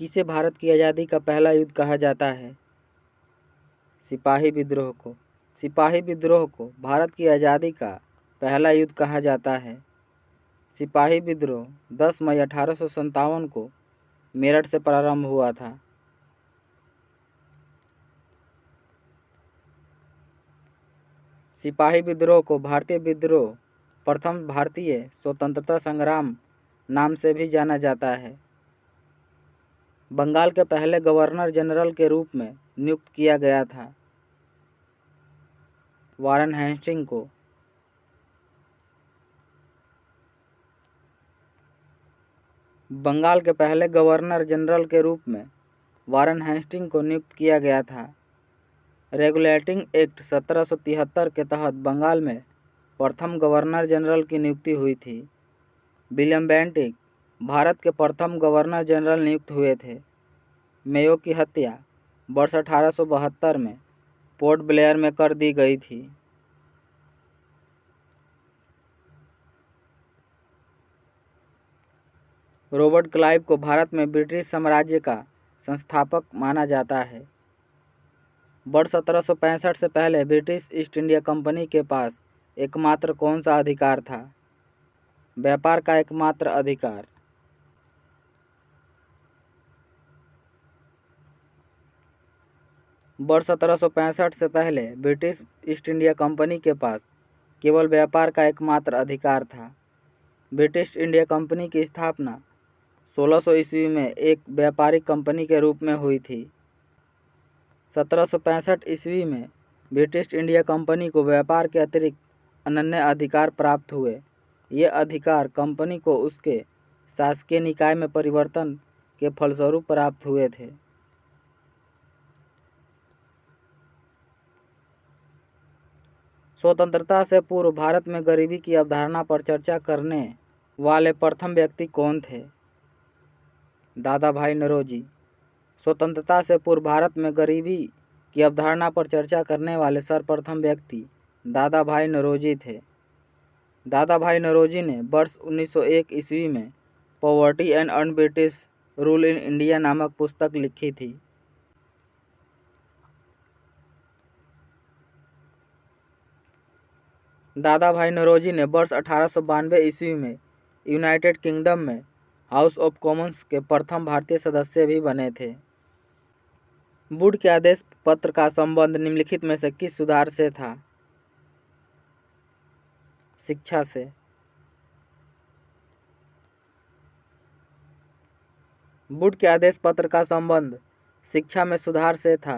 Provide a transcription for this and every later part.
किसे भारत की आज़ादी का पहला युद्ध कहा जाता है? सिपाही विद्रोह को। सिपाही विद्रोह को भारत की आज़ादी का पहला युद्ध कहा जाता है। सिपाही विद्रोह 10 मई 1857 को मेरठ से प्रारंभ हुआ था। सिपाही विद्रोह को भारतीय विद्रोह, प्रथम भारतीय स्वतंत्रता संग्राम नाम से भी जाना जाता है। बंगाल के पहले गवर्नर जनरल के रूप में नियुक्त किया गया था वारेन हेस्टिंग को। बंगाल के पहले गवर्नर जनरल के रूप में वारेन हेस्टिंग को नियुक्त किया गया था। रेगुलेटिंग एक्ट 1773 के तहत बंगाल में प्रथम गवर्नर जनरल की नियुक्ति हुई थी। विलियम बेंटिक भारत के प्रथम गवर्नर जनरल नियुक्त हुए थे। मेयो की हत्या वर्ष 1872 में पोर्ट ब्लेयर में कर दी गई थी। रॉबर्ट क्लाइव को भारत में ब्रिटिश साम्राज्य का संस्थापक माना जाता है। वर्ष 1765 से पहले ब्रिटिश ईस्ट इंडिया कंपनी के पास एकमात्र कौन सा अधिकार था? व्यापार का एकमात्र अधिकार। वर्ष 1765 से पहले ब्रिटिश ईस्ट इंडिया कंपनी के पास केवल व्यापार का एकमात्र अधिकार था। ब्रिटिश इंडिया कंपनी की स्थापना 1600 ईस्वी में एक व्यापारिक कंपनी के रूप में हुई थी। 1765 ईस्वी में ब्रिटिश इंडिया कंपनी को व्यापार के अतिरिक्त अनन्य अधिकार प्राप्त हुए। ये अधिकार कंपनी को उसके शासकीय निकाय में परिवर्तन के फलस्वरूप प्राप्त हुए थे। स्वतंत्रता से पूर्व भारत में गरीबी की अवधारणा पर चर्चा करने वाले प्रथम व्यक्ति कौन थे? दादा भाई नौरोजी। स्वतंत्रता से पूर्व भारत में गरीबी की अवधारणा पर चर्चा करने वाले सर्वप्रथम व्यक्ति दादा भाई नौरोजी थे। दादा भाई नौरोजी ने वर्ष 1901 ईस्वी में poverty and un British rule in India नामक पुस्तक लिखी थी। दादा भाई नौरोजी ने वर्ष 1892 ईस्वी में यूनाइटेड किंगडम में हाउस ऑफ कॉमन्स के प्रथम भारतीय सदस्य भी बने थे। वुड के आदेश पत्र का संबंध निम्नलिखित में से किस सुधार से था? शिक्षा से। वुड के आदेश पत्र का संबंध शिक्षा में सुधार से था।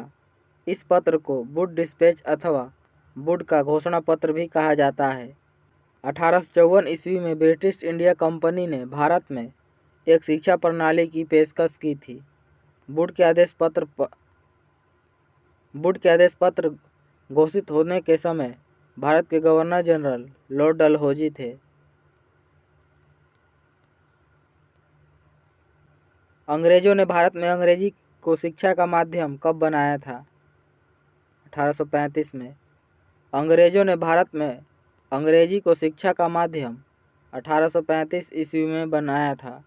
इस पत्र को वुड डिस्पैच अथवा वुड का घोषणा पत्र भी कहा जाता है। 1854 ईस्वी में ब्रिटिश इंडिया कंपनी ने भारत में एक शिक्षा प्रणाली की पेशकश की थी। वुड के आदेश पत्र घोषित होने के समय भारत के गवर्नर जनरल लॉर्ड डलहौजी थे। अंग्रेजों ने भारत में अंग्रेजी को शिक्षा का माध्यम कब बनाया था? 1835 में। अंग्रेजों ने भारत में अंग्रेजी को शिक्षा का माध्यम 1835 ईस्वी में बनाया था।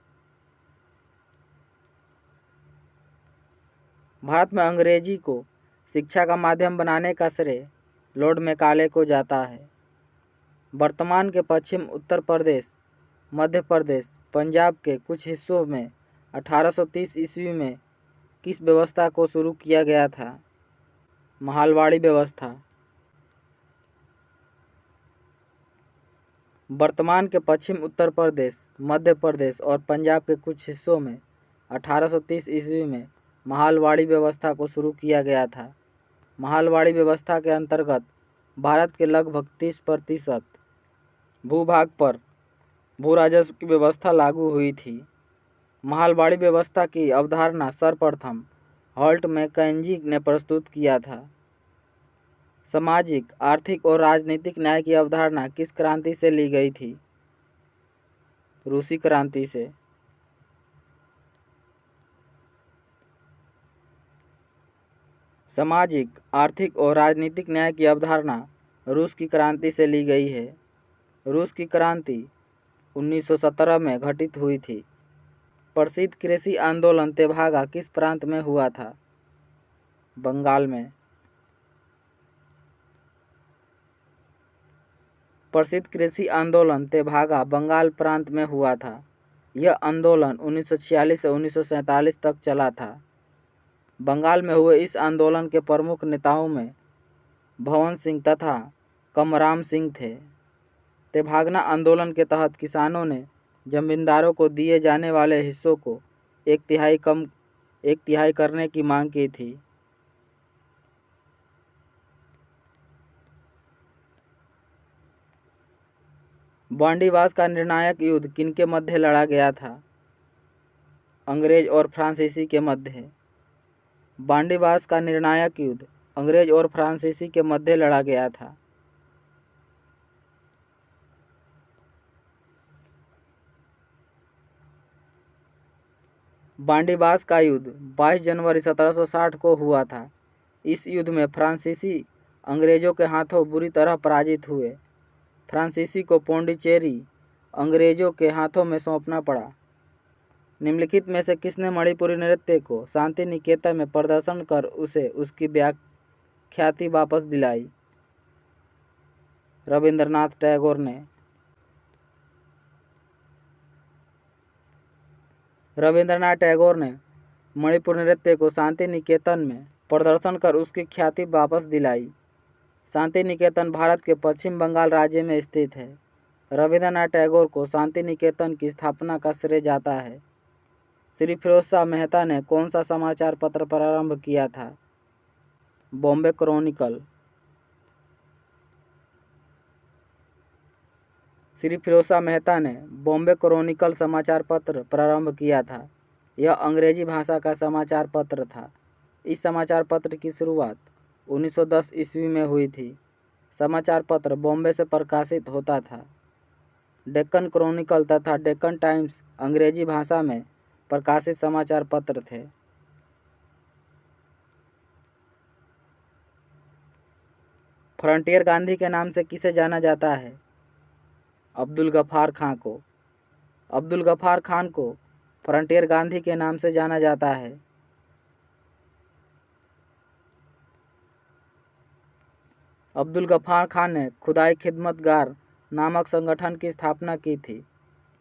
भारत में अंग्रेजी को शिक्षा का माध्यम बनाने का श्रेय लॉर्ड मैकाले को जाता है। वर्तमान के पश्चिम उत्तर प्रदेश, मध्य प्रदेश, पंजाब के कुछ हिस्सों में 1830 ईस्वी में किस व्यवस्था को शुरू किया गया था? महालवाड़ी व्यवस्था। वर्तमान के पश्चिम उत्तर प्रदेश, मध्य प्रदेश और पंजाब के कुछ हिस्सों में 1830 ईस्वी में महालवाड़ी व्यवस्था को शुरू किया गया था। महालवाड़ी व्यवस्था के अंतर्गत भारत के लगभग 30% भूभाग पर भू राजस्व की व्यवस्था लागू हुई थी। महालवाड़ी व्यवस्था की अवधारणा सर्वप्रथम हॉल्ट मैकेंजी ने प्रस्तुत किया था। सामाजिक, आर्थिक और राजनीतिक न्याय की अवधारणा किस क्रांति से ली गई थी? रूसी क्रांति से। सामाजिक, आर्थिक और राजनीतिक न्याय की अवधारणा रूस की क्रांति से ली गई है। रूस की क्रांति 1917 में घटित हुई थी। प्रसिद्ध कृषि आंदोलन तेभागा किस प्रांत में हुआ था? बंगाल में। प्रसिद्ध कृषि आंदोलन तेभागा बंगाल प्रांत में हुआ था। यह आंदोलन 1946 से 1947 तक चला था। बंगाल में हुए इस आंदोलन के प्रमुख नेताओं में भवन सिंह तथा कमराम सिंह थे। तेभागना आंदोलन के तहत किसानों ने जमींदारों को दिए जाने वाले हिस्सों को एक तिहाई करने की मांग की थी। बांडीवास का निर्णायक युद्ध किनके मध्य लड़ा गया था? अंग्रेज और फ्रांसीसी के मध्य। बांडीवास का निर्णायक युद्ध अंग्रेज और फ्रांसीसी के मध्य लड़ा गया था। बांडीवास का युद्ध 22 जनवरी 1760 को हुआ था। इस युद्ध में फ्रांसीसी अंग्रेजों के हाथों बुरी तरह पराजित हुए। फ्रांसीसी को पौंडीचेरी अंग्रेजों के हाथों में सौंपना पड़ा। निम्नलिखित में से किसने मणिपुरी नृत्य को शांति निकेतन में प्रदर्शन कर उसे उसकी ख्याति वापस दिलाई? रविंद्रनाथ टैगोर ने। रविंद्रनाथ टैगोर ने मणिपुर नृत्य को शांति निकेतन में प्रदर्शन कर उसकी ख्याति वापस दिलाई। शांति निकेतन भारत के पश्चिम बंगाल राज्य में स्थित है। रविंद्रनाथ टैगोर को शांति निकेतन की स्थापना का श्रेय जाता है। श्री फिरोज शाह मेहता ने कौन सा समाचार पत्र प्रारंभ किया था? बॉम्बे क्रॉनिकल। श्री फिरोज शाह मेहता ने बॉम्बे क्रॉनिकल समाचार पत्र प्रारंभ किया था। यह अंग्रेजी भाषा का समाचार पत्र था। इस समाचार पत्र की शुरुआत 1910 ईस्वी में हुई थी। समाचार पत्र बॉम्बे से प्रकाशित होता था। डेक्कन क्रॉनिकल तथा डेक्कन टाइम्स अंग्रेजी भाषा में प्रकाशित समाचार पत्र थे। फ्रंटियर गांधी के नाम से किसे जाना जाता है? अब्दुल गफ्फार खां को। अब्दुल गफ्फार खान को फ्रंटियर गांधी के नाम से जाना जाता है। अब्दुल गफ्फार खान ने खुदाई खिदमतगार नामक संगठन की स्थापना की थी।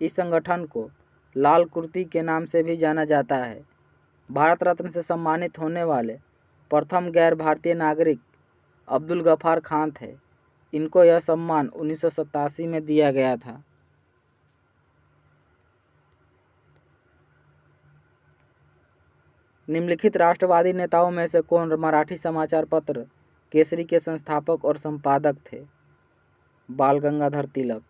इस संगठन को लाल कुर्ती के नाम से भी जाना जाता है। भारत रत्न से सम्मानित होने वाले प्रथम गैर भारतीय नागरिक अब्दुल गफ्फार खान थे। इनको यह सम्मान 1987 में दिया गया था। निम्नलिखित राष्ट्रवादी नेताओं में से कौन मराठी समाचार पत्र केसरी के संस्थापक और संपादक थे? बाल गंगाधर तिलक।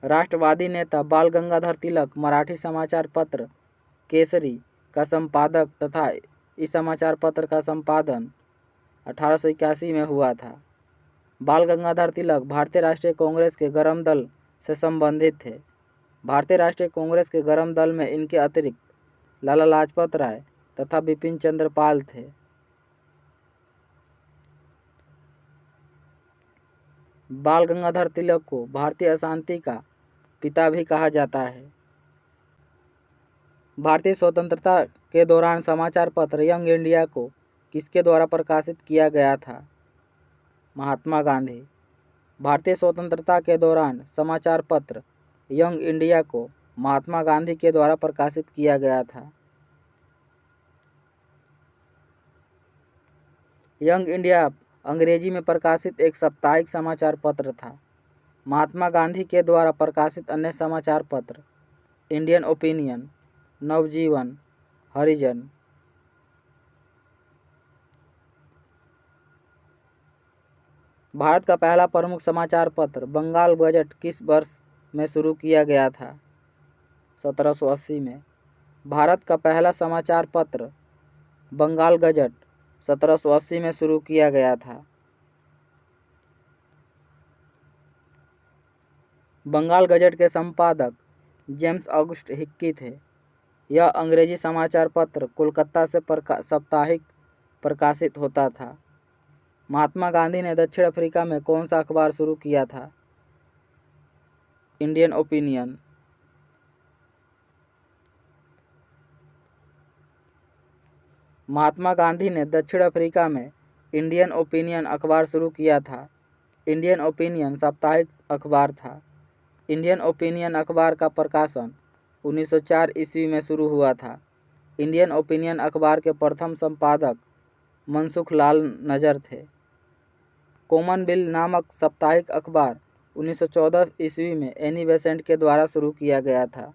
राष्ट्रवादी नेता बाल गंगाधर तिलक मराठी समाचार पत्र केसरी का संपादक तथा इस समाचार पत्र का संपादन 1881 में हुआ था। बाल गंगाधर तिलक भारतीय राष्ट्रीय कांग्रेस के गरम दल से संबंधित थे। भारतीय राष्ट्रीय कांग्रेस के गरम दल में इनके अतिरिक्त लाला लाजपत राय तथा बिपिन चंद्र पाल थे। बाल गंगाधर तिलक को भारतीय अशांति का पिता भी कहा जाता है। भारतीय स्वतंत्रता के दौरान समाचार पत्र यंग इंडिया को किसके द्वारा प्रकाशित किया गया था? महात्मा गांधी। भारतीय स्वतंत्रता के दौरान समाचार पत्र यंग इंडिया को महात्मा गांधी के द्वारा प्रकाशित किया गया था। यंग इंडिया अंग्रेजी में प्रकाशित एक साप्ताहिक समाचार पत्र था। महात्मा गांधी के द्वारा प्रकाशित अन्य समाचार पत्र इंडियन ओपिनियन, नवजीवन, हरिजन। भारत का पहला प्रमुख समाचार पत्र बंगाल गजट किस वर्ष में शुरू किया गया था? 1780 में। भारत का पहला समाचार पत्र बंगाल गजट 1780 में शुरू किया गया था। बंगाल गजट के संपादक जेम्स ऑगस्ट हिक्की थे। यह अंग्रेजी समाचार पत्र कोलकाता से साप्ताहिक प्रकाशित होता था। महात्मा गांधी ने दक्षिण अफ्रीका में कौन सा अखबार शुरू किया था? Indian opinion. महात्मा गांधी ने दक्षिण अफ्रीका में इंडियन ओपिनियन अखबार शुरू किया था। इंडियन ओपिनियन साप्ताहिक अखबार था। इंडियन ओपिनियन अखबार का प्रकाशन 1904 ईस्वी में शुरू हुआ था। इंडियन ओपिनियन अखबार के प्रथम संपादक मनसुख लाल नजर थे। कॉमनवेल्थ नामक साप्ताहिक अखबार 1914 ईस्वी में एनी बेसेंट के द्वारा शुरू किया गया था।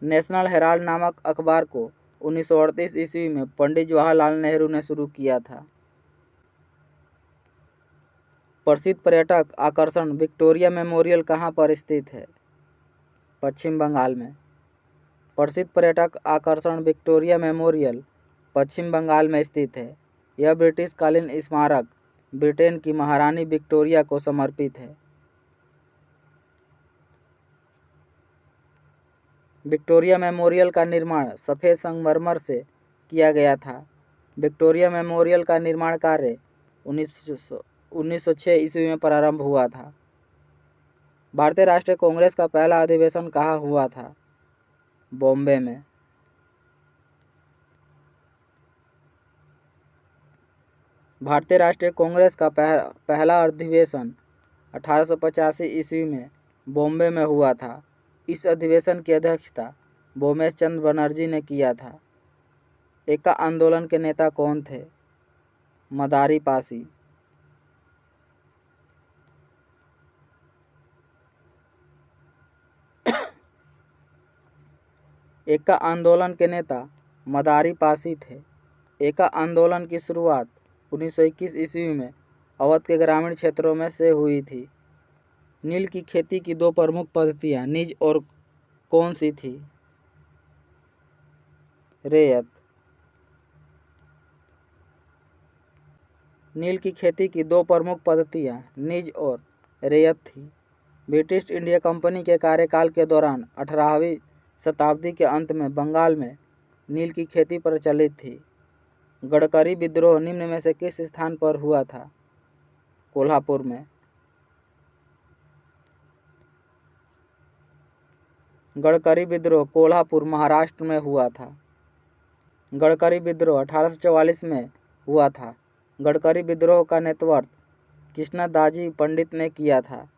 नेशनल हेराल्ड नामक अखबार को 1938 ईस्वी में पंडित जवाहरलाल नेहरू ने शुरू किया था। प्रसिद्ध पर्यटक आकर्षण विक्टोरिया मेमोरियल कहाँ पर स्थित है? पश्चिम बंगाल में। प्रसिद्ध पर्यटक आकर्षण विक्टोरिया मेमोरियल पश्चिम बंगाल में स्थित है। यह ब्रिटिश कालीन स्मारक ब्रिटेन की महारानी विक्टोरिया को समर्पित है। विक्टोरिया मेमोरियल का निर्माण सफ़ेद संगमरमर से किया गया था। विक्टोरिया मेमोरियल का निर्माण कार्य 1906 ईस्वी में प्रारंभ हुआ था। भारतीय राष्ट्रीय कांग्रेस का पहला अधिवेशन कहाँ हुआ था? बॉम्बे में। भारतीय राष्ट्रीय कांग्रेस का पहला अधिवेशन 1885 ईस्वी में बॉम्बे में हुआ था। इस अधिवेशन की अध्यक्षता बोमेश चंद्र बनर्जी ने किया था। एका आंदोलन के नेता कौन थे? मदारी पासी। एका आंदोलन के नेता मदारी पासी थे। एका आंदोलन की शुरुआत 1921 ईस्वी में अवध के ग्रामीण क्षेत्रों में से हुई थी। नील की खेती की दो प्रमुख पद्धतियां निज और कौन सी थी? रेयत। नील की खेती की दो प्रमुख पद्धतियां निज और रेयत थी। ब्रिटिश इंडिया कंपनी के कार्यकाल के दौरान 18वीं शताब्दी के अंत में बंगाल में नील की खेती प्रचलित थी। गडकरी विद्रोह निम्न में से किस स्थान पर हुआ था? कोल्हापुर में। गडकरी विद्रोह कोल्हापुर महाराष्ट्र में हुआ था। गडकरी विद्रोह 1844 में हुआ था। गडकरी विद्रोह का नेतृत्व कृष्णदाजी पंडित ने किया था।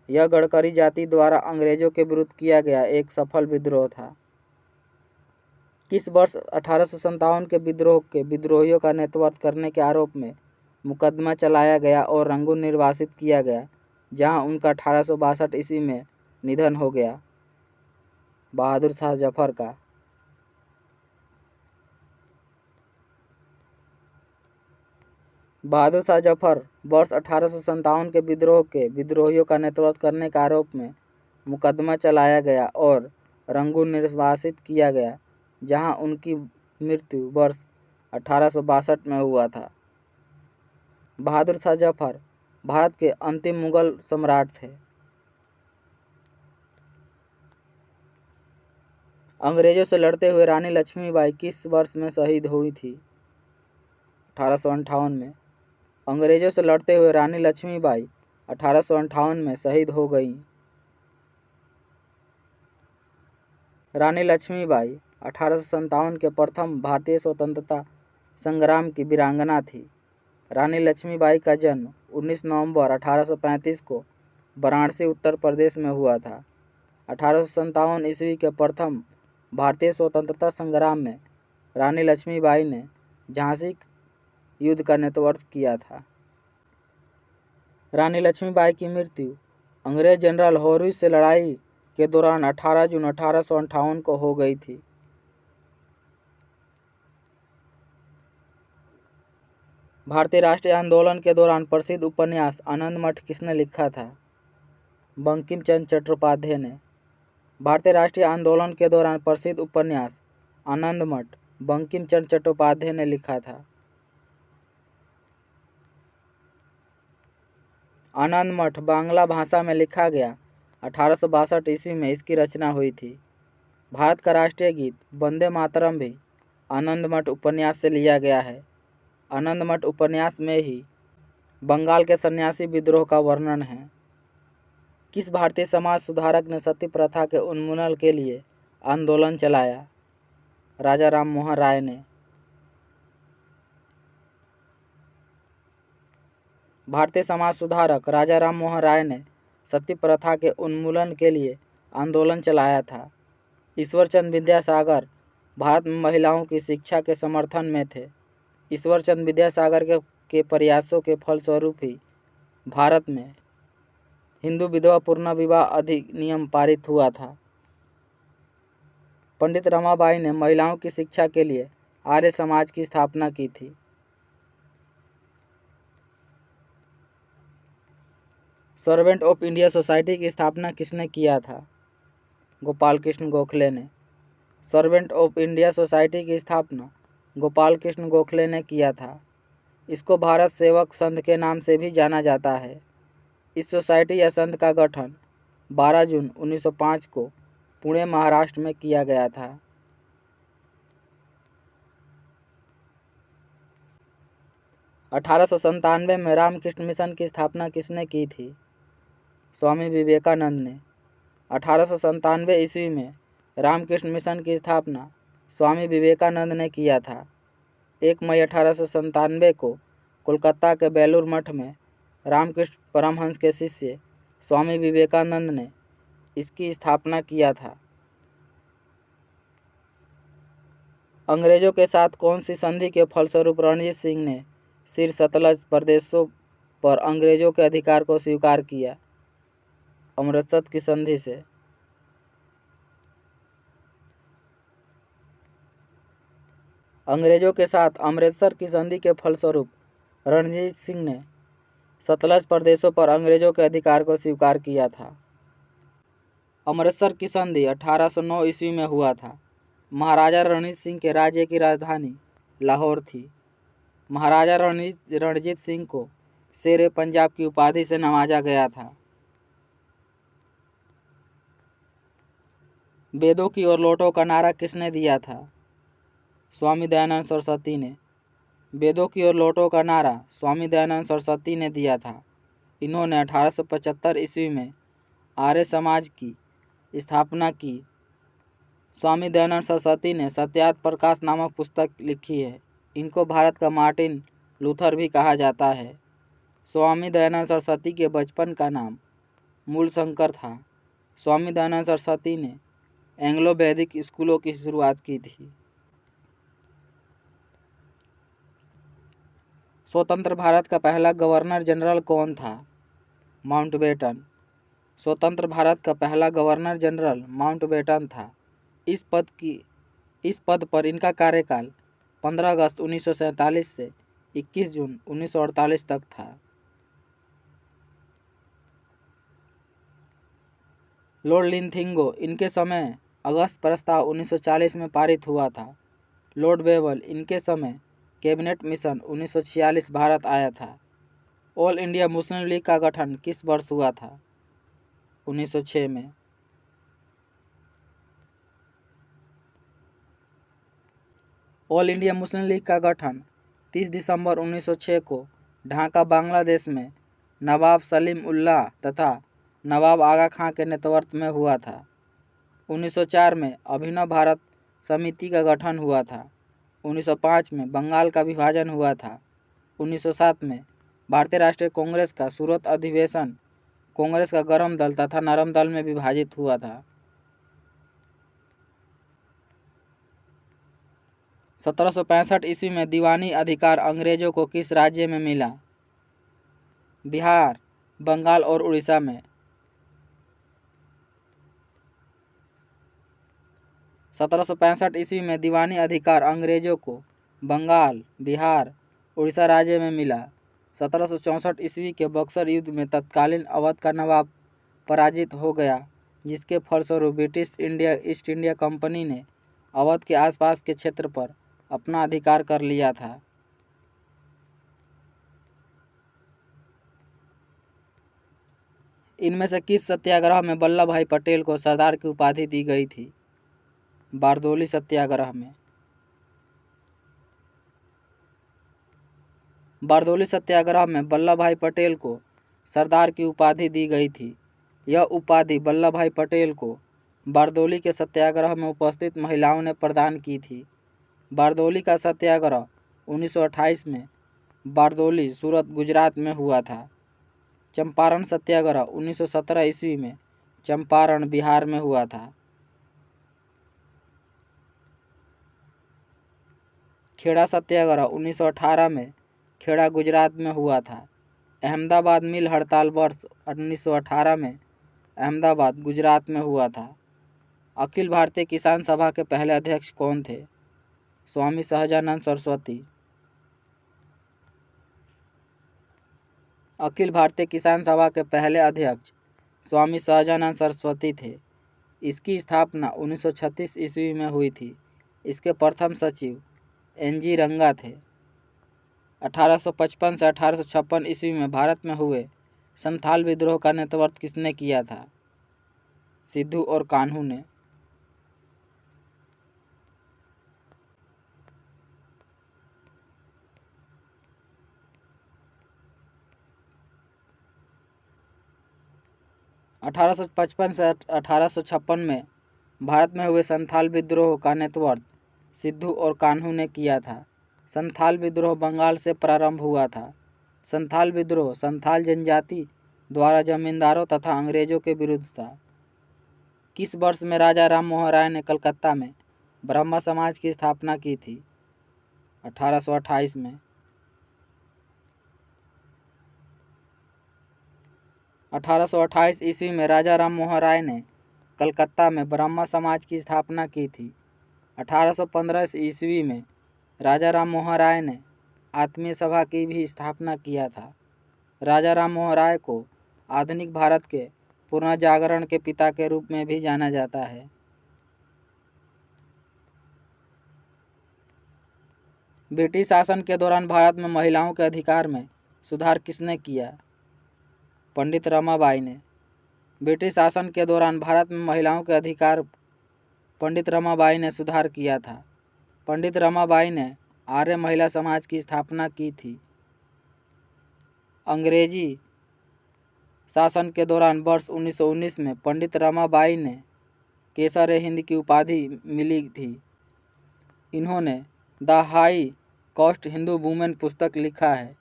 यह गडकरी जाति द्वारा अंग्रेजों के विरुद्ध किया गया एक सफल विद्रोह था। किस वर्ष 1857 के विद्रोह के विद्रोहियों का नेतृत्व करने के आरोप में मुकदमा चलाया गया और रंगून निर्वासित किया गया, जहां उनका 1862 ईस्वी में निधन हो गया? बहादुर शाह जफर का। बहादुर शाह जफर वर्ष 1857 के विद्रोह के विद्रोहियों का नेतृत्व करने के आरोप में मुकदमा चलाया गया और रंगून निर्वासित किया गया, जहां उनकी मृत्यु वर्ष 1862 में हुआ था। बहादुर शाह जफर भारत के अंतिम मुगल सम्राट थे। अंग्रेजों से लड़ते हुए रानी लक्ष्मीबाई किस वर्ष में शहीद हुई थी? 1858 में। अंग्रेजों से लड़ते हुए रानी लक्ष्मीबाई 1858 में शहीद हो गई। रानी लक्ष्मीबाई 1857 के प्रथम भारतीय स्वतंत्रता संग्राम की वीरांगना थी। रानी लक्ष्मीबाई का जन्म 19 नवंबर 1835 को वाराणसी उत्तर प्रदेश में हुआ था। 1857 ईस्वी के प्रथम भारतीय स्वतंत्रता संग्राम में रानी लक्ष्मीबाई ने झांसी युद्ध का नेतृत्व किया था। रानी लक्ष्मीबाई की मृत्यु अंग्रेज जनरल हॉर्विस से लड़ाई के दौरान 18 जून 1858 को हो गई थी। भारतीय राष्ट्रीय आंदोलन के दौरान प्रसिद्ध उपन्यास आनंद मठ किसने लिखा था? बंकिम चंद्र चट्टोपाध्याय ने। भारतीय राष्ट्रीय आंदोलन के दौरान प्रसिद्ध उपन्यास आनंद मठ बंकिम चंद्र चट्टोपाध्याय ने लिखा था। आनंद मठ बांग्ला भाषा में लिखा गया। 1862 ईस्वी में इसकी रचना हुई थी। भारत का राष्ट्रीय गीत वंदे मातरम भी आनंद मठ उपन्यास से लिया गया है। आनंद मठ उपन्यास में ही बंगाल के सन्यासी विद्रोह का वर्णन है। किस भारतीय समाज सुधारक ने सती प्रथा के उन्मूलन के लिए आंदोलन चलाया? राजा राम मोहन राय ने। भारतीय समाज सुधारक राजा राम मोहन राय ने सती प्रथा के उन्मूलन के लिए आंदोलन चलाया था। ईश्वरचंद विद्यासागर भारत में महिलाओं की शिक्षा के समर्थन में थे। ईश्वरचंद विद्यासागर के प्रयासों के फलस्वरूप ही भारत में हिंदू विधवा पूर्ण विवाह अधिनियम पारित हुआ था। पंडित रमाबाई ने महिलाओं की शिक्षा के लिए आर्य समाज की स्थापना की थी। सर्वेंट ऑफ इंडिया सोसाइटी की स्थापना किसने किया था? गोपाल कृष्ण गोखले ने। सर्वेंट ऑफ इंडिया सोसाइटी की स्थापना गोपाल कृष्ण गोखले ने किया था। इसको भारत सेवक संघ के नाम से भी जाना जाता है। इस सोसाइटी या संघ का गठन 12 जून 1905 को पुणे महाराष्ट्र में किया गया था। (1897) में रामकृष्ण मिशन की स्थापना किसने की थी? स्वामी विवेकानंद ने। 1897 ईस्वी में रामकृष्ण मिशन की स्थापना स्वामी विवेकानंद ने किया था। 1 मई 1897 को कोलकाता के बेलूर मठ में रामकृष्ण परमहंस के शिष्य स्वामी विवेकानंद ने इसकी स्थापना किया था। अंग्रेजों के साथ कौन सी संधि के फलस्वरूप रणजीत सिंह ने सिर सतलज प्रदेशों पर अंग्रेजों के अधिकार को स्वीकार किया? अमृतसर की संधि से। अंग्रेजों के साथ अमृतसर की संधि के फलस्वरूप रणजीत सिंह ने सतलज प्रदेशों पर अंग्रेजों के अधिकार को स्वीकार किया था। अमृतसर की संधि 1809 ईस्वी में हुआ था। महाराजा रणजीत सिंह के राज्य की राजधानी लाहौर थी। महाराजा रणजीत सिंह को शेर पंजाब की उपाधि से नवाजा गया था। वेदों की ओर लौटो का नारा किसने दिया था? स्वामी दयानंद सरस्वती ने। वेदों की ओर लौटो का नारा स्वामी दयानंद सरस्वती ने दिया था। इन्होंने 1875 ईस्वी में आर्य समाज की स्थापना की। स्वामी दयानंद सरस्वती ने सत्यार्थ प्रकाश नामक पुस्तक लिखी है। इनको भारत का मार्टिन लूथर भी कहा जाता है। स्वामी दयानंद सरस्वती के बचपन का नाम मूलशंकर था। स्वामी दयानंद सरस्वती ने एंग्लो वैदिक स्कूलों की शुरुआत की थी। स्वतंत्र भारत का पहला गवर्नर जनरल कौन था? माउंटबेटन। स्वतंत्र भारत का पहला गवर्नर जनरल माउंटबेटन था। इस पद पर इनका कार्यकाल 15 अगस्त 1947 से 21 जून 1948 तक था। लॉर्ड लिंथिंगो इनके समय अगस्त प्रस्ताव 1940 में पारित हुआ था। लॉर्ड वेवल इनके समय कैबिनेट मिशन 1946 भारत आया था। ऑल इंडिया मुस्लिम लीग का गठन किस वर्ष हुआ था? 1906 में। ऑल इंडिया मुस्लिम लीग का गठन 30 दिसंबर 1906 को ढाका बांग्लादेश में नवाब सलीम उल्लाह तथा नवाब आगा खां के नेतृत्व में हुआ था। 1904 में अभिनव भारत समिति का गठन हुआ था। 1905 में बंगाल का विभाजन हुआ था। 1907 में भारतीय राष्ट्रीय कांग्रेस का सूरत अधिवेशन कांग्रेस का गर्म दल तथा नरम दल में विभाजित हुआ था। 1765 ईस्वी में दीवानी अधिकार अंग्रेजों को किस राज्य में मिला? बिहार, बंगाल और उड़ीसा में। 1765 ईस्वी में दीवानी अधिकार अंग्रेजों को बंगाल, बिहार, उड़ीसा राज्य में मिला। 1764 ईस्वी के बक्सर युद्ध में तत्कालीन अवध का नवाब पराजित हो गया, जिसके फलस्वरूप ब्रिटिश ईस्ट इंडिया कंपनी ने अवध के आसपास के क्षेत्र पर अपना अधिकार कर लिया था। इनमें से किस सत्याग्रह में वल्लभ भाई पटेल को सरदार की उपाधि दी गई थी? बारदोली सत्याग्रह में। बारदौली सत्याग्रह में वल्लभ भाई पटेल को सरदार की उपाधि दी गई थी। यह उपाधि वल्लभ भाई पटेल को बारदौली के सत्याग्रह में उपस्थित महिलाओं ने प्रदान की थी। बारदौली का सत्याग्रह 1928 में बारदौली, सूरत, गुजरात में हुआ था। चंपारण सत्याग्रह 1917 ईस्वी में चंपारण, बिहार में हुआ था। खेड़ा सत्याग्रह 1918 में खेड़ा, गुजरात में हुआ था। अहमदाबाद मिल हड़ताल वर्ष 1918 में अहमदाबाद, गुजरात में हुआ था। अखिल भारतीय किसान सभा के पहले अध्यक्ष कौन थे? स्वामी सहजानंद सरस्वती। अखिल भारतीय किसान सभा के पहले अध्यक्ष स्वामी सहजानंद सरस्वती थे। इसकी स्थापना 1936 ईस्वी में हुई थी। इसके प्रथम सचिव NG रंगा थे। 1855 से 1856 ईस्वी में भारत में हुए संथाल विद्रोह का नेतृत्व किसने किया था? सिद्धू और कान्हू ने। अठारह सौ 55 से 1856 में भारत में हुए संथाल विद्रोह का नेतृत्व सिद्धू और कान्हू ने किया था। संथाल विद्रोह बंगाल से प्रारंभ हुआ था। संथाल विद्रोह संथाल जनजाति द्वारा जमींदारों तथा अंग्रेजों के विरुद्ध था। किस वर्ष में राजा राम मोहन राय ने कलकत्ता में ब्रह्मा समाज की स्थापना की थी? 1828 में। 1828 ईस्वी में राजा राम मोहन राय ने कलकत्ता में ब्रह्मा समाज की स्थापना की थी। 1815 ईस्वी में राजा राम मोहन राय ने आत्मीय सभा की भी स्थापना किया था। राजा राम मोहन राय को आधुनिक भारत के पुनर्जागरण के पिता के रूप में भी जाना जाता है। ब्रिटिश शासन के दौरान भारत में महिलाओं के अधिकार में सुधार किसने किया? पंडित रमाबाई ने। ब्रिटिश शासन के दौरान भारत में महिलाओं के अधिकार पंडित रमाबाई ने सुधार किया था। पंडित रमाबाई ने आर्य महिला समाज की स्थापना की थी। अंग्रेजी शासन के दौरान वर्ष 1919 में पंडित रमाबाई ने केसर-ए-हिंद की उपाधि मिली थी। इन्होंने the high cost Hindu women पुस्तक लिखा है।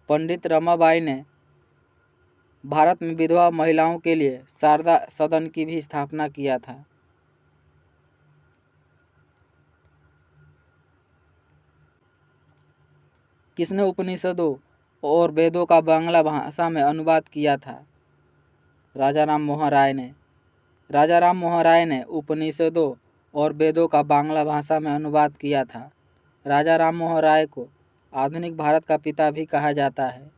पंडित रमाबाई ने भारत में विधवा महिलाओं के लिए शारदा सदन की भी स्थापना किया था। किसने उपनिषदों और वेदों का बांग्ला भाषा में अनुवाद किया था? राजा राम मोहन राय ने। राजा राम मोहन राय ने उपनिषदों और वेदों का बांग्ला भाषा में अनुवाद किया था। राजा राम मोहन राय को आधुनिक भारत का पिता भी कहा जाता है।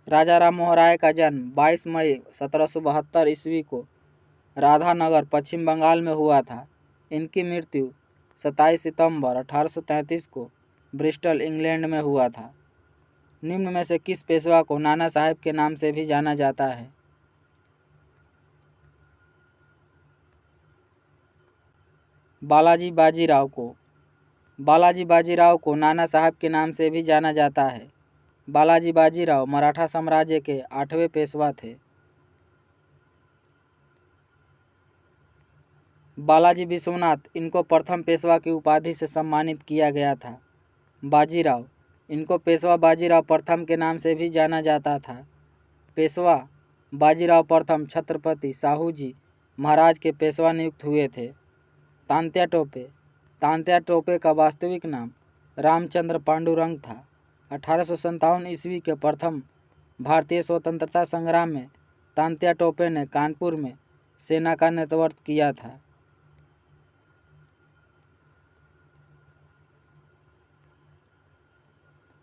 राजा राम मोहन राय का जन्म 22 मई 1772 ईस्वी को राधानगर, पश्चिम बंगाल में हुआ था। इनकी मृत्यु 27 सितंबर 1833 को ब्रिस्टल, इंग्लैंड में हुआ था। निम्न में से किस पेशवा को नाना साहेब के नाम से भी जाना जाता है? बालाजी बाजीराव को। बालाजी बाजीराव को नाना साहब के नाम से भी जाना जाता है। बालाजी बाजीराव मराठा साम्राज्य के 8वें पेशवा थे। बालाजी विश्वनाथ, इनको प्रथम पेशवा की उपाधि से सम्मानित किया गया था। बाजीराव, इनको पेशवा बाजीराव प्रथम के नाम से भी जाना जाता था। पेशवा बाजीराव प्रथम छत्रपति साहू जी महाराज के पेशवा नियुक्त हुए थे। तांत्या टोपे। तांत्या टोपे का वास्तविक नाम रामचंद्र पांडुरंग था। 1857 ईस्वी के प्रथम भारतीय स्वतंत्रता संग्राम में तांत्या टोपे ने कानपुर में सेना का नेतृत्व किया था।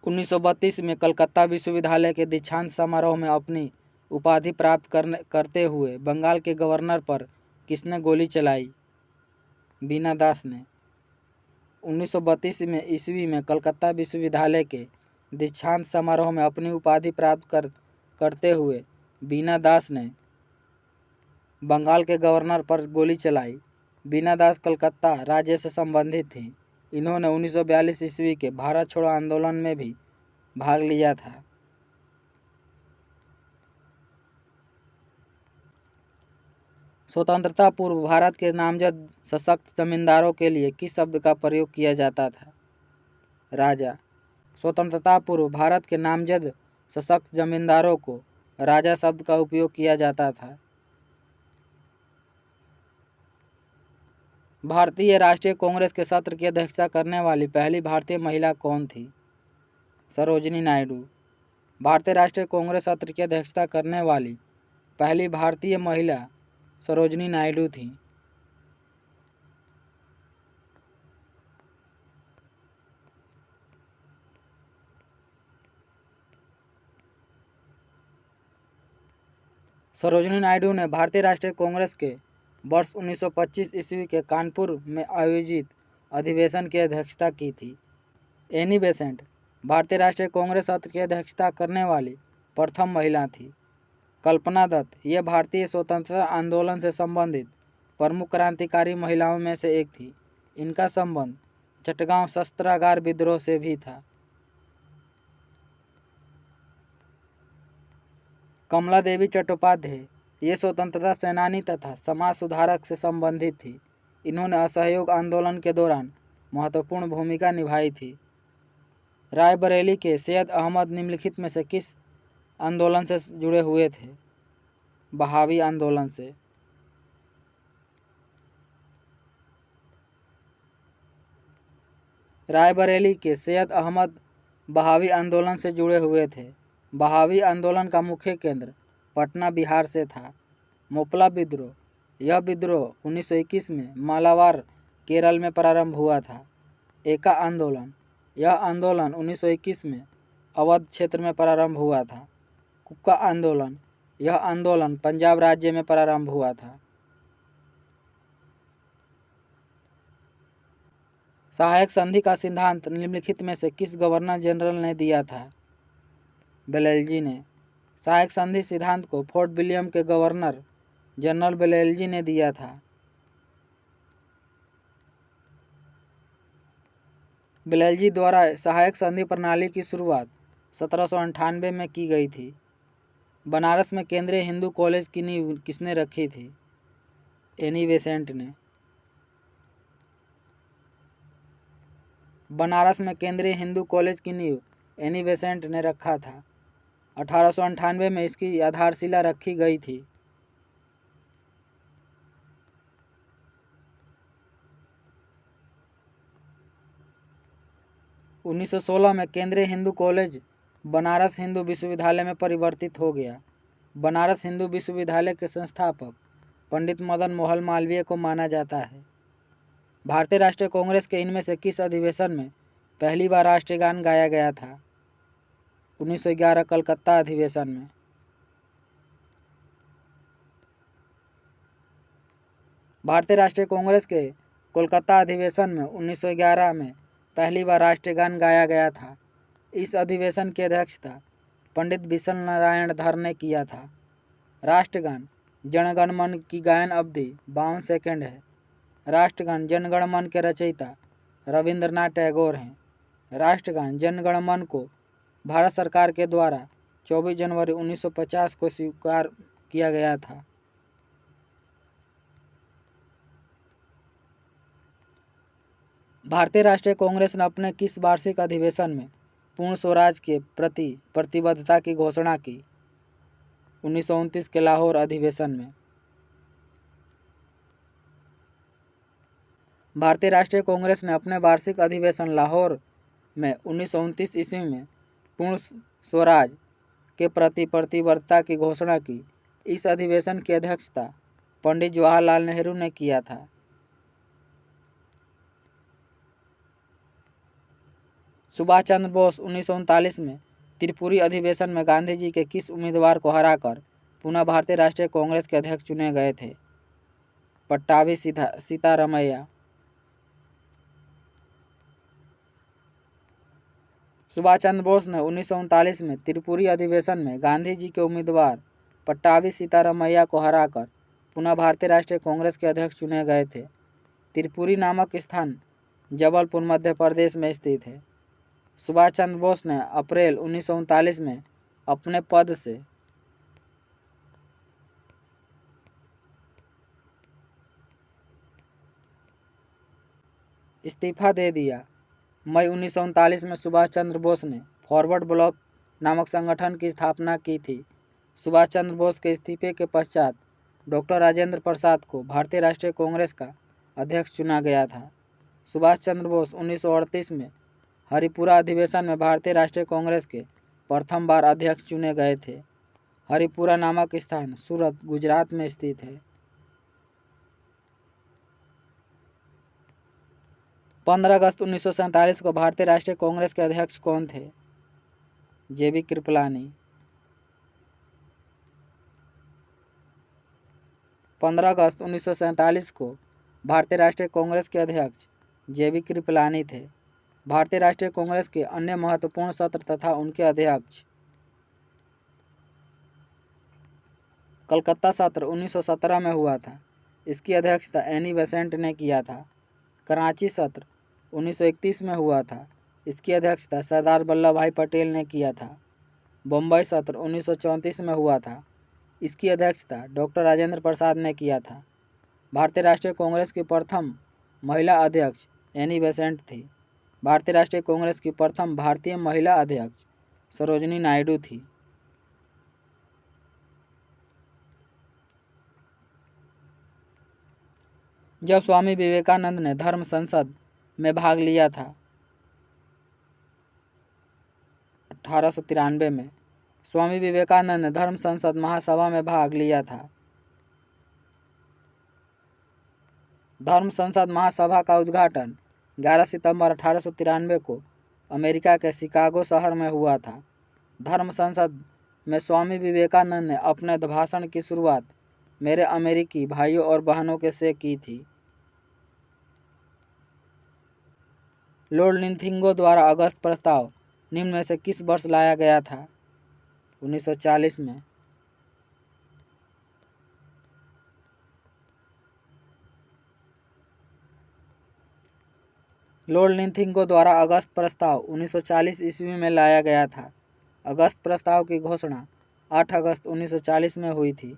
उन्नीस 1932 में कलकत्ता विश्वविद्यालय के दीक्षांत समारोह में अपनी उपाधि प्राप्त करते हुए बंगाल के गवर्नर पर किसने गोली चलाई? बीना दास ने। 1932 में ईस्वी में कलकत्ता विश्वविद्यालय के दीक्षांत समारोह में अपनी उपाधि प्राप्त करते हुए बीना दास ने बंगाल के गवर्नर पर गोली चलाई। बीना दास कलकत्ता राज्य से संबंधित थी। इन्होंने 1942 ईस्वी के भारत छोड़ो आंदोलन में भी भाग लिया था। स्वतंत्रता पूर्व भारत के नामजद सशक्त जमींदारों के लिए किस शब्द का प्रयोग किया जाता था? राजा। स्वतंत्रता पूर्व भारत के नामजद सशक्त जमींदारों को राजा शब्द का उपयोग किया जाता था। भारतीय राष्ट्रीय कांग्रेस के सत्र की अध्यक्षता करने वाली पहली भारतीय महिला कौन थी? सरोजिनी नायडू। भारतीय राष्ट्रीय कांग्रेस सत्र की अध्यक्षता करने वाली पहली भारतीय महिला सरोजिनी नायडू थी। सरोजिनी नायडू ने भारतीय राष्ट्रीय कांग्रेस के वर्ष 1925 ईस्वी के कानपुर में आयोजित अधिवेशन की अध्यक्षता की थी। एनी बेसेंट भारतीय राष्ट्रीय कांग्रेस सत्र की अध्यक्षता करने वाली प्रथम महिला थी। कल्पना दत्त यह भारतीय स्वतंत्रता आंदोलन से संबंधित प्रमुख क्रांतिकारी महिलाओं में से एक थी। इनका संबंध चटगांव शस्त्रागार विद्रोह से भी था। कमला देवी चट्टोपाध्याय ये स्वतंत्रता सेनानी तथा समाज सुधारक से संबंधित थी। इन्होंने असहयोग आंदोलन के दौरान महत्वपूर्ण भूमिका निभाई थी। रायबरेली के सैयद अहमद निम्नलिखित में से किस आंदोलन से जुड़े हुए थे? बहावी आंदोलन से। रायबरेली के सैयद अहमद बहावी आंदोलन से जुड़े हुए थे। बहावी आंदोलन का मुख्य केंद्र पटना बिहार से था। मोपला विद्रोह यह विद्रोह 1921 में मालाबार केरल में प्रारंभ हुआ था। एका आंदोलन यह आंदोलन 1921 में अवध क्षेत्र में प्रारंभ हुआ था। कुक्का आंदोलन यह आंदोलन पंजाब राज्य में प्रारंभ हुआ था। सहायक संधि का सिद्धांत निम्नलिखित में से किस गवर्नर जनरल ने दिया था? बेलेल्जी ने। सहायक संधि सिद्धांत को फोर्ट विलियम के गवर्नर जनरल बेलेल्जी ने दिया था। बेलेल्जी द्वारा सहायक संधि प्रणाली की शुरुआत 1798 में की गई थी। बनारस में केंद्रीय हिंदू कॉलेज की नींव किसने रखी थी? एनी बेसेंट ने। बनारस में केंद्रीय हिंदू कॉलेज की नींव एनी बेसेंट ने रखा था। 1898 में इसकी आधारशिला रखी गई थी। उन्नीस 1916 में केंद्रीय हिंदू कॉलेज बनारस हिंदू विश्वविद्यालय में परिवर्तित हो गया। बनारस हिंदू विश्वविद्यालय के संस्थापक पंडित मदन मोहन मालवीय को माना जाता है। भारतीय राष्ट्रीय कांग्रेस के इनमें से किस अधिवेशन में पहली बार राष्ट्रीय गान गाया गया था? 1911 कलकत्ता अधिवेशन में। भारतीय राष्ट्रीय कांग्रेस के कोलकाता अधिवेशन में 1911 में पहली बार राष्ट्रीय गान गाया गया था। इस अधिवेशन की अध्यक्षता पंडित बिसल नारायण धर ने किया था। राष्ट्रगान जन गण मन की गायन अवधि 52 सेकंड है। राष्ट्रगान जन गण मन के रचयिता रविंद्रनाथ टैगोर हैं। राष्ट्रगान जन गण मन को भारत सरकार के द्वारा 24 जनवरी 1950 को स्वीकार किया गया था। भारतीय राष्ट्रीय कांग्रेस ने अपने किस वार्षिक अधिवेशन में पूर्ण स्वराज के प्रति प्रतिबद्धता की घोषणा की? 1929 के लाहौर अधिवेशन में। भारतीय राष्ट्रीय कांग्रेस ने अपने वार्षिक अधिवेशन लाहौर में 1929 ईस्वी में पूर्ण स्वराज के प्रति प्रतिबद्धता की घोषणा की। इस अधिवेशन की अध्यक्षता पंडित जवाहरलाल नेहरू ने किया था। सुभाष चंद्र बोस 1939 में त्रिपुरी अधिवेशन में गांधी जी के किस उम्मीदवार को हराकर पुनः भारतीय राष्ट्रीय कांग्रेस के अध्यक्ष चुने गए थे? पट्टाभी सीतारमैया। सुभाष चंद्र बोस ने 1939 में त्रिपुरी अधिवेशन में गांधी जी के उम्मीदवार पट्टाभी सीतारमैया को हराकर पुनः भारतीय राष्ट्रीय कांग्रेस के अध्यक्ष चुने गए थे। त्रिपुरी नामक स्थान जबलपुर मध्य प्रदेश में स्थित है। सुभाष चंद्र बोस ने अप्रैल 1939 में अपने पद से इस्तीफा दे दिया। मई 1939 में सुभाष चंद्र बोस ने फॉरवर्ड ब्लॉक नामक संगठन की स्थापना की थी। सुभाष चंद्र बोस के इस्तीफे के पश्चात डॉक्टर राजेंद्र प्रसाद को भारतीय राष्ट्रीय कांग्रेस का अध्यक्ष चुना गया था। सुभाष चंद्र बोस 1938 में हरिपुरा अधिवेशन में भारतीय राष्ट्रीय कांग्रेस के प्रथम बार अध्यक्ष चुने गए थे। हरिपुरा नामक स्थान सूरत, गुजरात में स्थित है। 15 अगस्त 1947 को भारतीय राष्ट्रीय कांग्रेस के अध्यक्ष कौन थे? जेबी कृपलानी। 15 अगस्त 1947 को भारतीय राष्ट्रीय कांग्रेस के अध्यक्ष जेबी कृपलानी थे। भारतीय राष्ट्रीय कांग्रेस के अन्य महत्वपूर्ण सत्र तथा उनके अध्यक्ष: कलकत्ता सत्र 1917 में हुआ था। इसकी अध्यक्षता एनी बेसेंट ने किया था। कराची सत्र 1931 में हुआ था। इसकी अध्यक्षता सरदार वल्लभ भाई पटेल ने किया था। बम्बई सत्र 1934 में हुआ था। इसकी अध्यक्षता डॉक्टर राजेंद्र प्रसाद ने किया था। भारतीय राष्ट्रीय कांग्रेस की प्रथम महिला अध्यक्ष एनी बेसेंट थी। भारतीय राष्ट्रीय कांग्रेस की प्रथम भारतीय महिला अध्यक्ष सरोजिनी नायडू थी। जब स्वामी विवेकानंद ने धर्म संसद में भाग लिया था 1893 में, स्वामी विवेकानंद ने धर्म संसद महासभा में भाग लिया था। धर्म संसद महासभा का उद्घाटन 11 सितंबर 1893 को अमेरिका के शिकागो शहर में हुआ था। धर्म संसद में स्वामी विवेकानंद ने अपने भाषण की शुरुआत मेरे अमेरिकी भाइयों और बहनों के से की थी। लॉर्ड लिंथिंगो द्वारा अगस्त प्रस्ताव निम्न में से किस वर्ष लाया गया था? 1940 में। लॉर्ड लिंथिंगो द्वारा अगस्त प्रस्ताव 1940 ईस्वी में लाया गया था। अगस्त प्रस्ताव की घोषणा 8 अगस्त 1940 में हुई थी।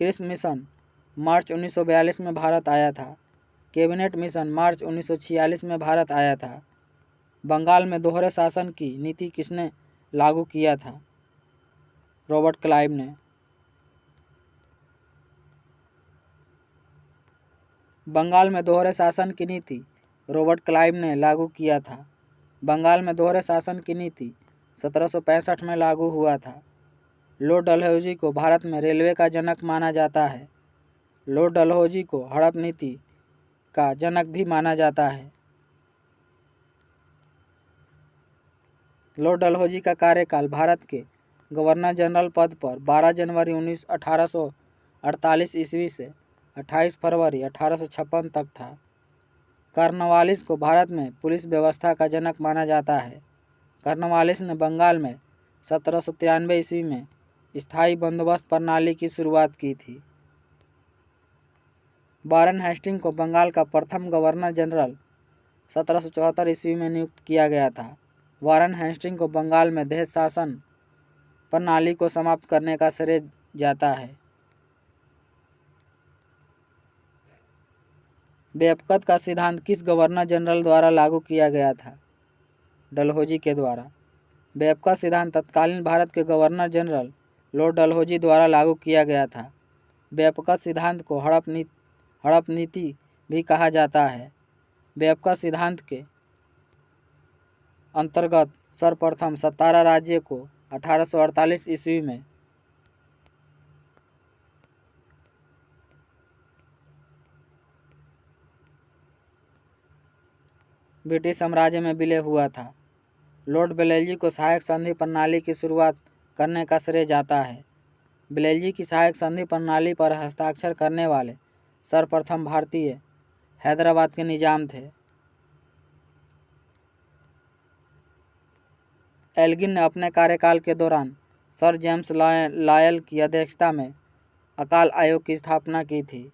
कृष्ण मिशन मार्च 1942 में भारत आया था। कैबिनेट मिशन मार्च 1946 में भारत आया था। बंगाल में दोहरे शासन की नीति किसने लागू किया था? रॉबर्ट क्लाइव ने। बंगाल में दोहरे शासन की नीति रॉबर्ट क्लाइव ने लागू किया था। बंगाल में दोहरे शासन की नीति 1765 में लागू हुआ था। लॉर्ड डलहौजी को भारत में रेलवे का जनक माना जाता है। लॉर्ड डलहौजी को हड़प नीति का जनक भी माना जाता है। लॉर्ड डलहौजी का कार्यकाल भारत के गवर्नर जनरल पद पर 12 जनवरी 1848 ईस्वी से 28 फरवरी 1856 तक था। कॉर्नवालिस को भारत में पुलिस व्यवस्था का जनक माना जाता है। कॉर्नवालिस ने बंगाल में 1793 ईस्वी में स्थायी बंदोबस्त प्रणाली की शुरुआत की थी। वारेन हेस्टिंग को बंगाल का प्रथम गवर्नर जनरल 1774 ईस्वी में नियुक्त किया गया था। वारेन हेस्टिंग को बंगाल में देश शासन प्रणाली को समाप्त करने का श्रेय जाता है। बेअब्कत का सिद्धांत किस गवर्नर जनरल द्वारा लागू किया गया था? डलहौजी के द्वारा। बेअब्कत सिद्धांत तत्कालीन भारत के गवर्नर जनरल लॉर्ड डलहौजी द्वारा लागू किया गया था। बेअब्कत सिद्धांत को हड़प नीति भी कहा जाता है। बेअब्कत सिद्धांत के अंतर्गत सर्वप्रथम सतारा राज्य को 1848 ईस्वी में ब्रिटिश साम्राज्य में विलय हुआ था। लॉर्ड बेलेजी को सहायक संधि प्रणाली की शुरुआत करने का श्रेय जाता है। बेलेजी की सहायक संधि प्रणाली पर हस्ताक्षर करने वाले सर्वप्रथम भारतीय हैदराबाद के निजाम थे। एल्गिन ने अपने कार्यकाल के दौरान सर जेम्स लॉयल की अध्यक्षता में अकाल आयोग की स्थापना की थी।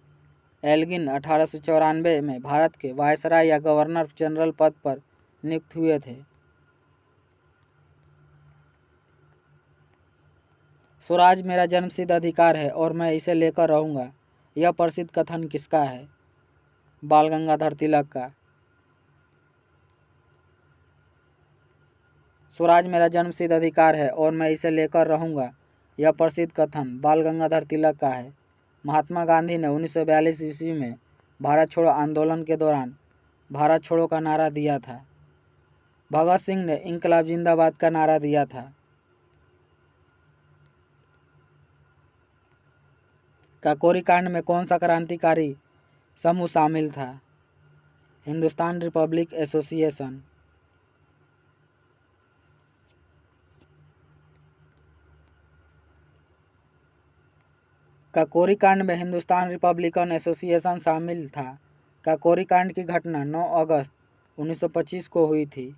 एल्गिन 1894 में भारत के वायसराय या गवर्नर जनरल पद पर नियुक्त हुए थे। स्वराज मेरा जन्मसिद्ध अधिकार है और मैं इसे लेकर रहूँगा, यह प्रसिद्ध कथन किसका है? बाल गंगाधर तिलक का। स्वराज मेरा जन्मसिद्ध अधिकार है और मैं इसे लेकर रहूँगा, यह प्रसिद्ध कथन बाल गंगाधर तिलक का है। महात्मा गांधी ने 1942 ईस्वी में भारत छोड़ो आंदोलन के दौरान भारत छोड़ो का नारा दिया था। भगत सिंह ने इंकलाब जिंदाबाद का नारा दिया था। काकोरी कांड में कौन सा क्रांतिकारी समूह शामिल था? Hindustan Republic association. काकोरी कांड में हिंदुस्तान रिपब्लिकन एसोसिएशन शामिल था। काकोरी कांड की घटना 9 अगस्त 1925 को हुई थी।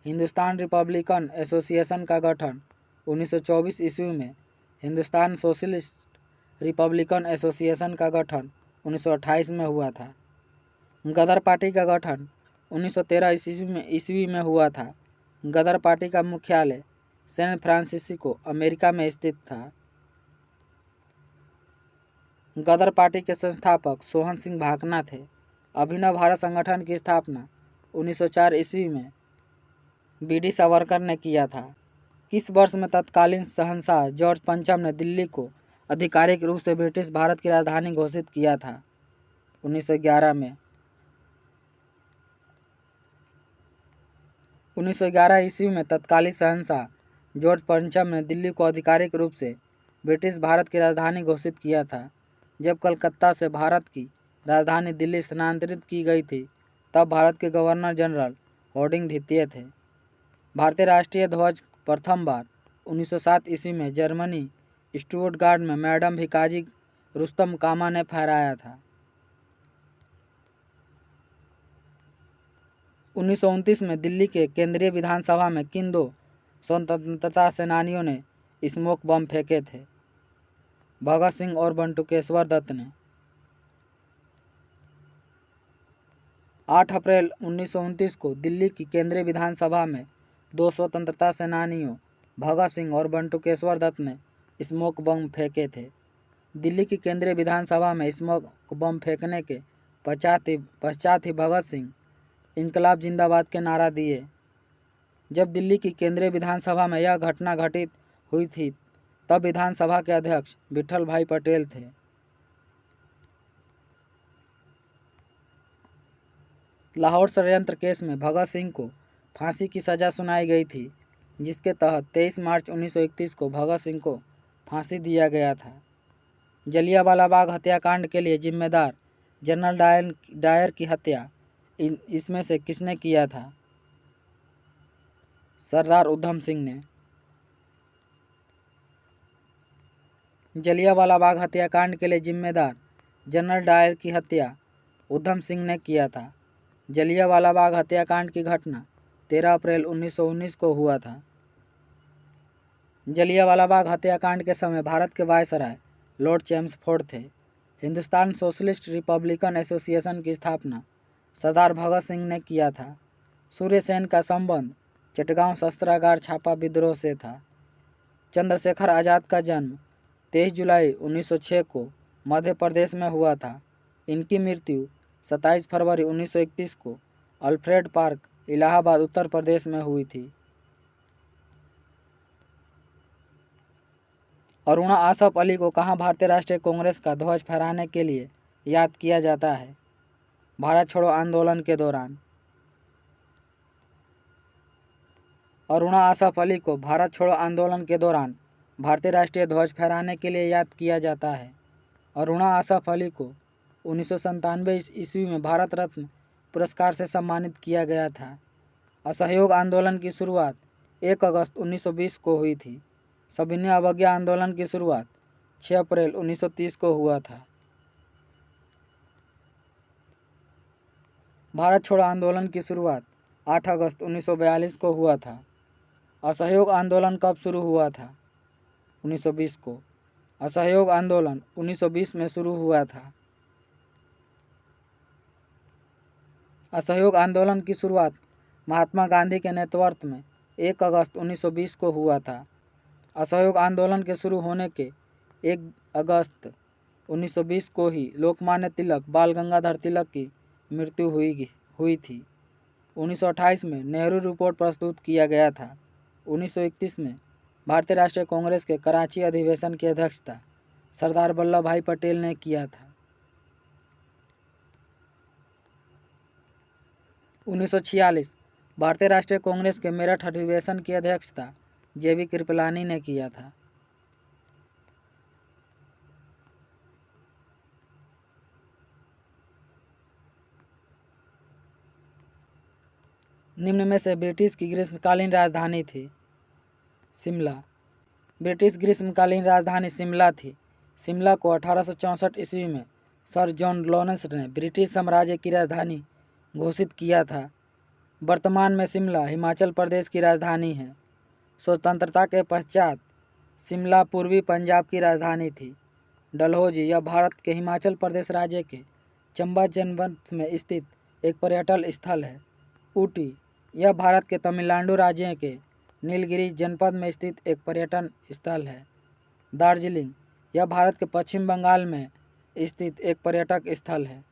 हिंदुस्तान रिपब्लिकन एसोसिएशन का गठन 1924 ईस्वी में, हिंदुस्तान सोशलिस्ट रिपब्लिकन एसोसिएशन का गठन 1928 में हुआ था। गदर पार्टी का गठन 1913 ईस्वी में हुआ था। गदर पार्टी का मुख्यालय सैन फ्रांसिस्को अमेरिका में स्थित था। गदर पार्टी के संस्थापक सोहन सिंह भाकना थे। अभिनव भारत संगठन की स्थापना 1904 ईस्वी में बी.डी. सावरकर ने किया था। किस वर्ष में तत्कालीन शहंशाह जॉर्ज पंचम ने दिल्ली को आधिकारिक रूप से ब्रिटिश भारत की राजधानी घोषित किया था? 1911 में। 1911 ईस्वी में तत्कालीन शहंशाह जॉर्ज पंचम ने दिल्ली को आधिकारिक रूप से ब्रिटिश भारत की राजधानी घोषित किया था। जब कलकत्ता से भारत की राजधानी दिल्ली स्थानांतरित की गई थी, तब भारत के गवर्नर जनरल हार्डिंग द्वितीय थे। भारतीय राष्ट्रीय ध्वज प्रथम बार 1907 ईस्वी में जर्मनी स्टुटगार्ट में मैडम भिकाजी रुस्तम कामा ने फहराया था। 1929 में दिल्ली के केंद्रीय विधानसभा में किन दो स्वतंत्रता सेनानियों ने स्मोक बम फेंके थे? भगत सिंह और बंटुकेश्वर दत्त ने। 8 अप्रैल 1929 को दिल्ली की केंद्रीय विधानसभा में दो स्वतंत्रता सेनानियों भगत सिंह और बंटुकेश्वर दत्त ने स्मोक बम फेंके थे। दिल्ली की केंद्रीय विधानसभा में स्मोक बम फेंकने के पश्चात ही भगत सिंह इंकलाब जिंदाबाद के नारा दिए। जब दिल्ली की केंद्रीय विधानसभा में यह घटना घटित हुई थी, तब विधानसभा के अध्यक्ष विठल भाई पटेल थे। लाहौर षड्यंत्र केस में भगत सिंह को फांसी की सजा सुनाई गई थी, जिसके तहत 23 मार्च 1931 को भगत सिंह को फांसी दिया गया था। जलियांवाला बाग हत्याकांड के लिए जिम्मेदार जनरल डायर की हत्या इसमें से किसने किया था? सरदार उधम सिंह ने। जलियांवाला बाग हत्याकांड के लिए जिम्मेदार जनरल डायर की हत्या उधम सिंह ने किया था। जलियांवाला बाग हत्याकांड की घटना 13 अप्रैल 1919 को हुआ था। जलियांवाला बाग हत्याकांड के समय भारत के वायसराय लॉर्ड चेम्सफोर्ड थे। हिंदुस्तान सोशलिस्ट रिपब्लिकन एसोसिएशन की स्थापना सरदार भगत सिंह ने किया था। सूर्य सेन का संबंध चटगांव शस्त्रागार छापा विद्रोह से था। चंद्रशेखर आज़ाद का जन्म 23 जुलाई 1906 को मध्य प्रदेश में हुआ था। इनकी मृत्यु 27 फरवरी 1931 को अल्फ्रेड पार्क, इलाहाबाद, उत्तर प्रदेश में हुई थी। अरुणा आसफ अली को कहाँ भारतीय राष्ट्रीय कांग्रेस का ध्वज फहराने के लिए याद किया जाता है? भारत छोड़ो आंदोलन के दौरान। अरुणा आसफ अली को भारत छोड़ो आंदोलन के दौरान भारतीय राष्ट्रीय ध्वज फहराने के लिए याद किया जाता है। अरुणा आसफ अली को 1997 ईस्वी में भारत रत्न पुरस्कार से सम्मानित किया गया था। असहयोग आंदोलन की शुरुआत 1 अगस्त 1920 को हुई थी। सविनय अवज्ञा आंदोलन की शुरुआत 6 अप्रैल 1930 को हुआ था। भारत छोड़ो आंदोलन की शुरुआत 8 अगस्त 1942 को हुआ था। असहयोग आंदोलन कब शुरू हुआ था? 1920 को। असहयोग आंदोलन 1920 में शुरू हुआ था। असहयोग आंदोलन की शुरुआत महात्मा गांधी के नेतृत्व में 1 अगस्त 1920 को हुआ था। असहयोग आंदोलन के शुरू होने के 1 अगस्त 1920 को ही लोकमान्य तिलक बाल गंगाधर तिलक की मृत्यु हुई थी। 1928 में नेहरू रिपोर्ट प्रस्तुत किया गया था। 1931 में भारतीय राष्ट्रीय कांग्रेस के कराची अधिवेशन की अध्यक्षता सरदार वल्लभ भाई पटेल ने किया था। 1946 भारतीय राष्ट्रीय कांग्रेस के मेरठ अधिवेशन की अध्यक्षता जेबी कृपलानी ने किया था। निम्न में से ब्रिटिश की ग्रीष्मकालीन राजधानी थी शिमला। ब्रिटिश ग्रीष्मकालीन राजधानी शिमला थी। शिमला को 1864 ईस्वी में सर जॉन लॉरेंस ने ब्रिटिश साम्राज्य की राजधानी घोषित किया था। वर्तमान में शिमला हिमाचल प्रदेश की राजधानी है। स्वतंत्रता के पश्चात शिमला पूर्वी पंजाब की राजधानी थी। डलहौजी यह भारत के हिमाचल प्रदेश राज्य के चंबा जनपद में स्थित एक पर्यटन स्थल है। ऊटी यह भारत के तमिलनाडु राज्य के नीलगिरी जनपद में स्थित एक पर्यटन स्थल है। दार्जिलिंग यह भारत के पश्चिम बंगाल में स्थित एक पर्यटक स्थल है।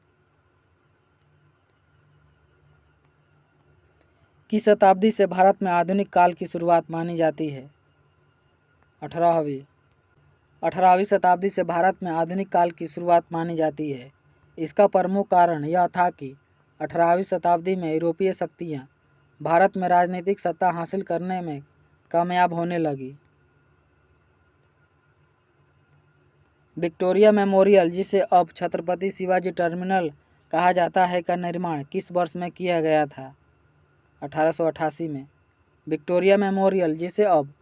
किस शताब्दी से भारत में आधुनिक काल की शुरुआत मानी जाती है? 18वीं शताब्दी से भारत में आधुनिक काल की शुरुआत मानी जाती है। इसका प्रमुख कारण यह था कि 18वीं शताब्दी में यूरोपीय शक्तियाँ भारत में राजनीतिक सत्ता हासिल करने में कामयाब होने लगी। विक्टोरिया मेमोरियल, जिसे अब छत्रपति शिवाजी टर्मिनल कहा जाता है, का निर्माण किस वर्ष में किया गया था? 1888 में। विक्टोरिया मेमोरियल, जिसे अब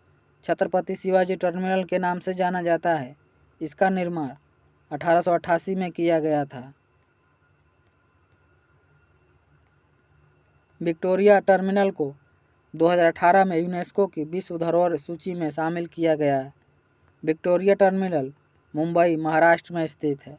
छत्रपति शिवाजी टर्मिनल के नाम से जाना जाता है, इसका निर्माण 1888 में किया गया था। विक्टोरिया टर्मिनल को 2018 में यूनेस्को की विश्व धरोहर सूची में शामिल किया गया है। विक्टोरिया टर्मिनल मुंबई, महाराष्ट्र में स्थित है।